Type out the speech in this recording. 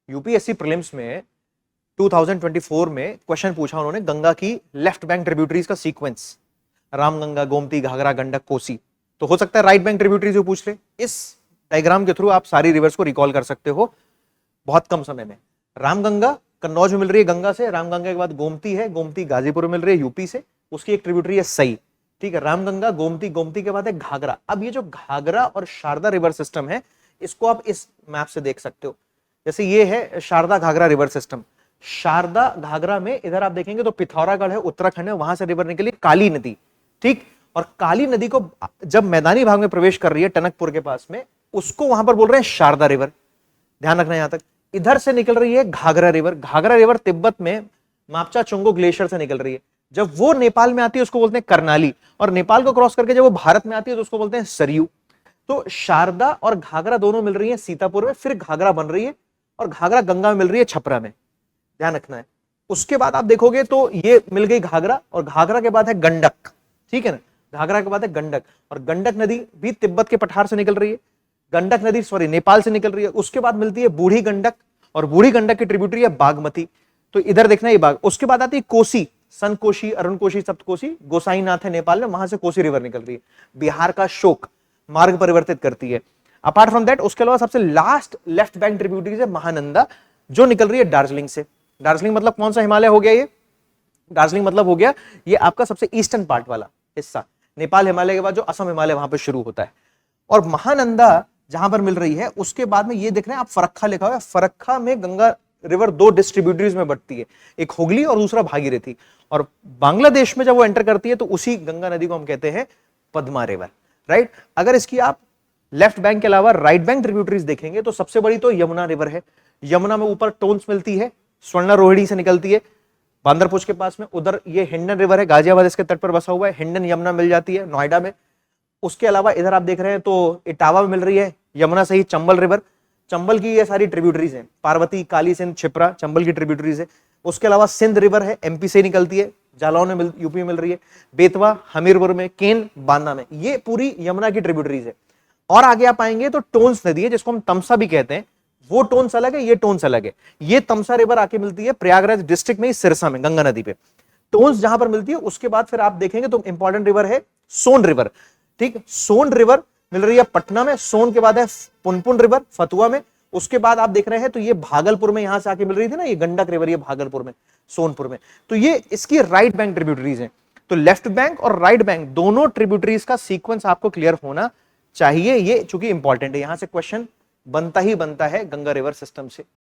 UPSC prelims में 2024 में question पूछा उन्होंने गंगा की लेफ्ट बैंक ट्रिब्यूटरीज का सीक्वेंस, रामगंगा, गोमती, घाघरा, गंडक, कोसी। तो हो सकता है राइट बैंक ट्रिब्यूटरीज जो पूछ रहे, इस डायग्राम के थ्रू आप सारी रिवर्स को रिकॉल कर सकते हो बहुत कम समय में। रामगंगा कन्नौज में मिल रही है गंगा से, रामगंगा के बाद गोमती है, गोमती गाजीपुर में मिल रही है यूपी से, उसकी एक ट्रिब्यूटरी है सई, ठीक है। रामगंगा, गोमती, गोमती के बाद है घाघरा। अब ये जो घाघरा और शारदा रिवर सिस्टम है, इसको आप इस मैप से देख सकते हो। जैसे ये है शारदा घाघरा रिवर सिस्टम। शारदा घाघरा में इधर आप देखेंगे तो पिथौरागढ़ है, उत्तराखंड है, वहां से रिवर निकली काली नदी, ठीक। और काली नदी को जब मैदानी भाग में प्रवेश कर रही है टनकपुर के पास में, उसको वहां पर बोल रहे हैं शारदा रिवर, ध्यान रखना यहां तक। इधर से निकल रही है घाघरा रिवर। घाघरा रिवर तिब्बत में मापचा चुंगो ग्लेशियर से निकल रही है। जब वो नेपाल में आती है उसको बोलते हैं करनाली, और नेपाल को क्रॉस करके जब वो भारत में आती है तो उसको बोलते हैं सरयू। तो शारदा और घाघरा दोनों मिल रही है सीतापुर में, फिर घाघरा बन रही है, और घाघरा गंगा में मिल रही है छपरा में, ध्यान रखना है। उसके बाद आप देखोगे तो ये मिल गई घाघरा, और घाघरा के बाद है गंडक, ठीक है ना। घाघरा के बाद है गंडक, और गंडक नदी भी तिब्बत के पठार से निकल रही है। गंडक नदी नेपाल से निकल रही है। उसके बाद मिलती है बूढ़ी गंडक, और बूढ़ी गंडक की ट्रिब्यूटरी है बागमती। तो इधर देखना ये बाग। उसके बाद आती है कोसी, सन कोशी, अरुण कोशी, सप्तकोशी, गोसाईनाथ है नेपाल में, वहां से कोसी रिवर निकल रही है। बिहार का शोक मार्ग परिवर्तित करती है। अपार्ट फ्रॉम दैट उसके अलावा सबसे लास्ट लेफ्ट बैंक ट्रिब्यूटरीज है महानंदा, जो निकल रही है दार्जिलिंग से। दार्जिलिंग मतलब कौन सा हिमालय हो गया ये? दार्जिलिंग मतलब हो गया ये आपका सबसे ईस्टर्न पार्ट वाला हिस्सा, नेपाल हिमालय के बाद जो असम हिमालय वहां पे शुरू होता है। और महानंदा जहां पर मिल रही है, उसके बाद में ये देख रहे हैं आप फरक्का लिखा हुआ है। फरक्का में गंगा रिवर दो डिस्ट्रीब्यूटरीज में बढ़ती है, एक हुगली और दूसरा भागीरथी। और बांग्लादेश में जब वो एंटर करती है तो उसी गंगा नदी को हम कहते हैं पद्मा रिवर, राइट। अगर इसकी आप लेफ्ट बैंक के अलावा राइट बैंक ट्रिब्यूटरीज देखेंगे तो सबसे बड़ी तो यमुना रिवर है। यमुना में ऊपर टोन्स मिलती है, स्वर्ण रोहिणी से निकलती है बांदरपुर के पास में। उधर ये हिंडन रिवर है, गाजियाबाद इसके तट पर बसा हुआ है, हिंडन यमुना मिल जाती है नोएडा में। उसके अलावा इधर आप देख रहे हैं तो इटावा में मिल रही है यमुना सही चंबल रिवर। चंबल की ये सारी ट्रिब्यूटरीज हैं, पार्वती, काली सिंध, छिप्रा, चंबल की ट्रिब्यूटरीज है। उसके अलावा सिंध रिवर है, एमपी से निकलती है, जालौन में यूपी में मिल रही है, बेतवा हमीरपुर में, केन बांदा में, ये पूरी यमुना की ट्रिब्यूटरीज है। और आगे आप आएंगे तो टोन्स नदी है, जिसको हम तमसा भी कहते हैं, वो टोन्स अलग है, ये टोन्स अलग है। ये तमसा रिवर आके मिलती है प्रयागराज डिस्ट्रिक्ट में, सिरसा में, गंगा नदी पे। टोन्स जहां पर मिलती है उसके बाद फिर आप देखेंगे तो इंपॉर्टेंट रिवर है सोन रिवर, ठीक। सोन रिवर मिल रही है पटना में, सोन के बाद है पुनपुन रिवर फतुआ में। उसके बाद आप देख रहे हैं तो ये भागलपुर में यहां से आके मिल रही थी ना, ये गंडक रिवर, ये भागलपुर में, सोनपुर में। तो ये इसकी राइट बैंक ट्रिब्यूटरीज हैं। तो लेफ्ट बैंक और राइट बैंक दोनों ट्रिब्यूटरीज का सीक्वेंस आपको क्लियर होना चाहिए, ये चूंकि इंपॉर्टेंट है, यहां से क्वेश्चन बनता ही बनता है गंगा रिवर सिस्टम से।